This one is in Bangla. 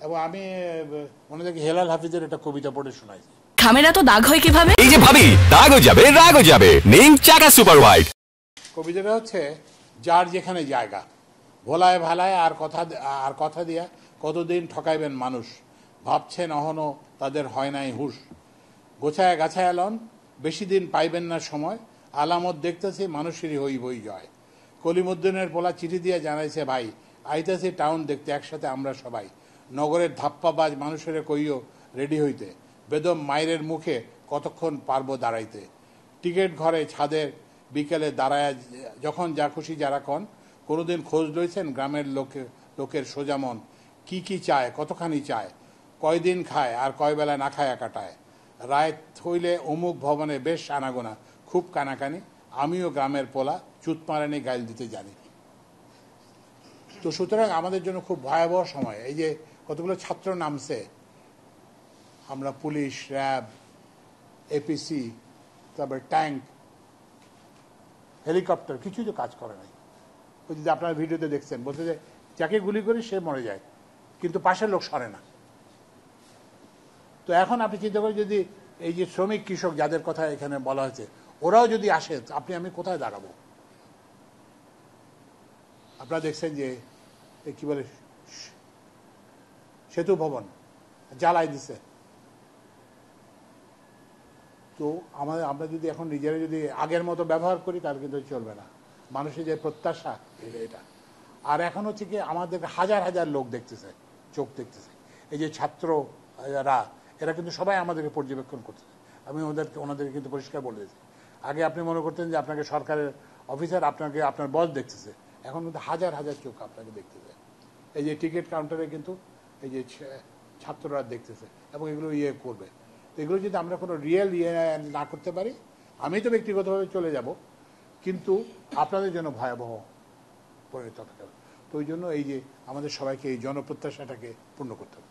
এবং আমি ওনাদেরকে হেলাল হাফিজের একটা কবিতা পড়ে শোনাইছি। খামেরা তো দাগ হয় কিভাবে? এই যে ভাবি, দাগও যাবে রাগও যাবে, নিন চাকা সুপার হোয়াইট। কবিতাটা হচ্ছে, যার যেখানে জায়গা, ভোলায় ভালায় আর কথা দিয়া কতদিন ঠকাইবেন মানুষ, ভাবছেন অহনো তাদের হয় নাই হুশ, গোছায় গাছায় লন বেশি দিন পাইবেন না সময়, আলামত দেখতেছি মানুষেরই হই বই জয়। কলিমুদ্দিনের পোলা চিঠি দিয়ে জানাইছে, ভাই আইতেছি টাউন দেখতে একসাথে আমরা সবাই, নগরের ধাপ্পাবাজ মানুষের কইও রেডি হইতে, বেদম মায়ের মুখে কতক্ষণ পারবো দাঁড়াইতে, টিকিট ঘরে ছাদের বিকেলে দাঁড়ায় যখন যা খুশি যারা কন, কোনোদিন খোঁজ লইছেন গ্রামের লোকের সোজামন, কি কি চায় কতখানি চায়, কয়দিন খায় আর কয় বেলা না খায়া কাটায়, রায় হইলে অমুক ভবনে বেশ আনাগোনা, খুব কানাকানি, আমিও গ্রামের পোলা চুতমারানি গাইল দিতে জানি। তো সুতরাং আমাদের জন্য খুব ভয়াবহ সময়। এই যে কতগুলো ছাত্র নামছে, আমরা পুলিশ, র্যাব, এপিসি, তারপর ট্যাঙ্ক, হেলিকপ্টার, কিছুই তো কাজ করে নাই। ওই যে আপনার ভিডিওতে দেখছেন, বলতে যে যাকে গুলি করি সে মরে যায়, কিন্তু পাশের লোক সরে না। তো এখন আপনি চিন্তা করেন, যদি এই যে শ্রমিক কৃষক যাদের কথা এখানে বলা হয়েছে, ওরাও যদি আসে, আমি কোথায় দাঁড়াবো? আপনারা দেখছেন যে কি বলে সেতু ভবন জ্বালাই দিছে। তো আমরা যদি এখন নিজেরা যদি আগের মতো ব্যবহার করি, তাহলে কিন্তু চলবে না। মানুষের যে প্রত্যাশা এটা, আর এখন হচ্ছে কি, আমাদের হাজার হাজার লোক দেখতেছে, চোখ দেখতেছে। এই যে ছাত্ররা, এরা কিন্তু সবাই আমাদেরকে পর্যবেক্ষণ করতেছে। আমি ওনাদেরকে কিন্তু পরিষ্কার বলে দিয়েছি। আগে আপনি মনে করতেন যে আপনাকে সরকারের অফিসার আপনার বস দেখতেছে, এখন কিন্তু হাজার হাজার চোখ আপনাকে দেখতেছে। এই যে টিকিট কাউন্টারে কিন্তু এই যে ছাত্ররা দেখতেছে, এবং এগুলো করবে। তো এগুলো যদি আমরা কোনো রিয়েল না করতে পারি, আমি তো ব্যক্তিগতভাবে চলে যাব, কিন্তু আপনাদের জন্য ভয়াবহ পরিণত হবে। তো ওই জন্য এই যে আমাদের সবাইকে এই জনপ্রত্যাশাটাকে পূর্ণ করতে হবে।